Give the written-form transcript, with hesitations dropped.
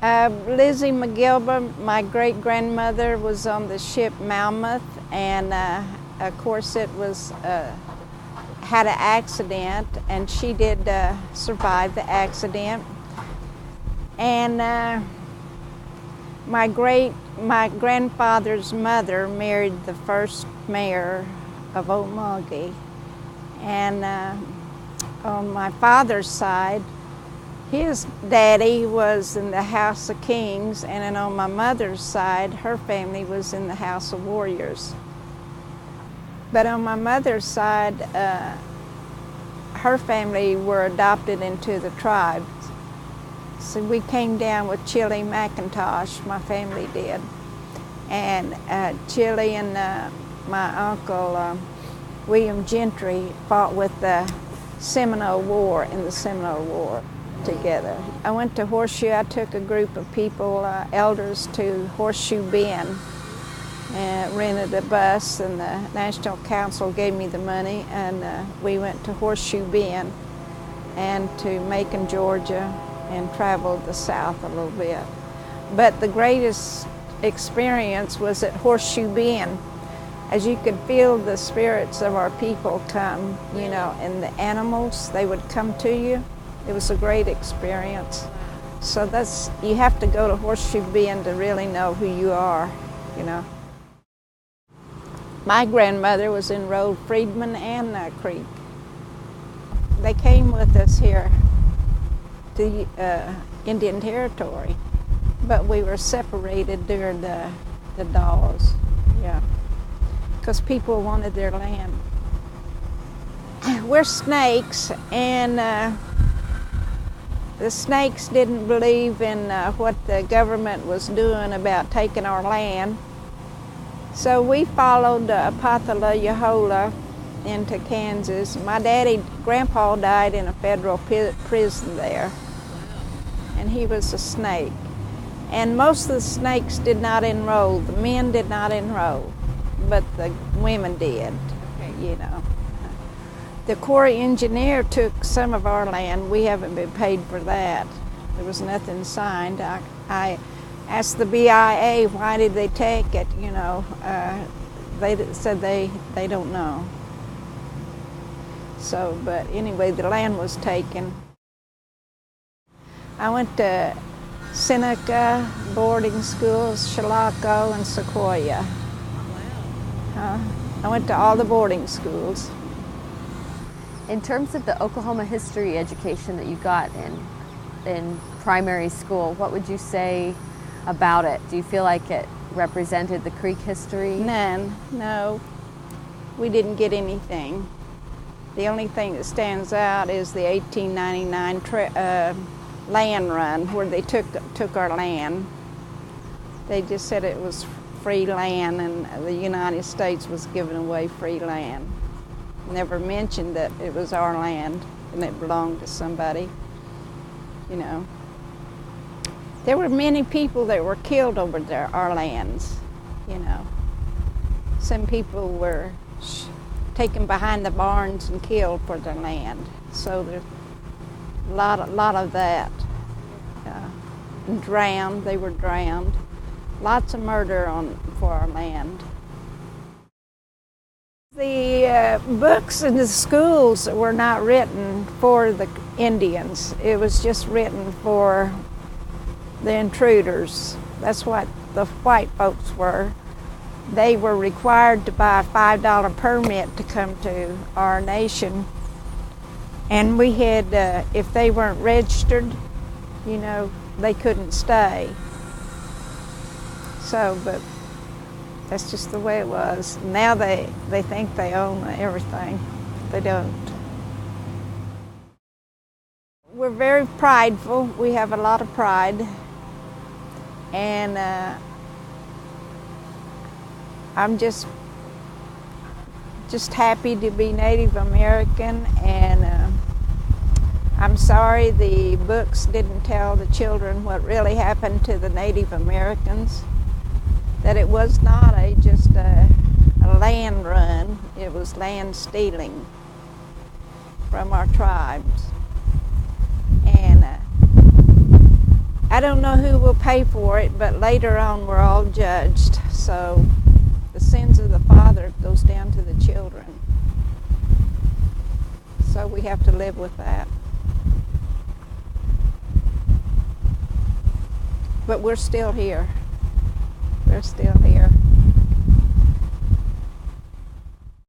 Lizzie McGilber, my great-grandmother, was on the ship Monmouth, and of course it was had an accident, and she did survive the accident. And my grandfather's mother married the first mayor of Muscogee, and on my father's side, his daddy was in the House of Kings, and then on my mother's side, her family was in the House of Warriors. But on my mother's side, her family were adopted into the tribes. So we came down with Chili McIntosh, my family did. And Chili and my uncle, William Gentry, fought with the Seminole War in the Seminole War together. I went to Horseshoe. I took a group of people, elders, to Horseshoe Bend, and rented a bus, and the National Council gave me the money, and we went to Horseshoe Bend and to Macon, Georgia, and traveled the south a little bit. But the greatest experience was at Horseshoe Bend, as you could feel the spirits of our people come, you know, and the animals, they would come to you. It was a great experience. So you have to go to Horseshoe Bend to really know who you are, you know. My grandmother was enrolled freedman and Creek. They came with us here to Indian Territory, but we were separated during the Dawes, yeah, because people wanted their land. We're Snakes, and the Snakes didn't believe in what the government was doing about taking our land. So we followed Pathalayahola into Kansas. My grandpa died in a federal prison there, and he was a Snake. And most of the Snakes did not enroll. The men did not enroll, but the women did, you know. The Corps engineer took some of our land. We haven't been paid for that. There was nothing signed. I asked the BIA, why did they take it, you know. They said they don't know. So, but anyway, the land was taken. I went to Seneca boarding schools, Chilocco, and Sequoia. I went to all the boarding schools. In terms of the Oklahoma history education that you got in primary school, what would you say about it? Do you feel like it represented the Creek history? None, no. We didn't get anything. The only thing that stands out is the 1899 land run, where they took our land. They just said it was free land, and the United States was giving away free land. Never mentioned that it was our land and it belonged to somebody, you know. There were many people that were killed over our lands, you know. Some people were taken behind the barns and killed for their land. So there's a lot of that. And drowned, they were drowned. Lots of murder for our land. The books in the schools were not written for the Indians. It was just written for the intruders. That's what the white folks were. They were required to buy a $5 permit to come to our nation. And we had, if they weren't registered, you know, they couldn't stay. So, but that's just the way it was. Now they think they own everything. They don't. We're very prideful. We have a lot of pride. And I'm just happy to be Native American, and I'm sorry the books didn't tell the children what really happened to the Native Americans, that it was not just a land run, it was land stealing from our tribes. And I don't know who will pay for it, but later on we're all judged. So the sins of the father goes down to the children. So we have to live with that. But we're still here. We're still here.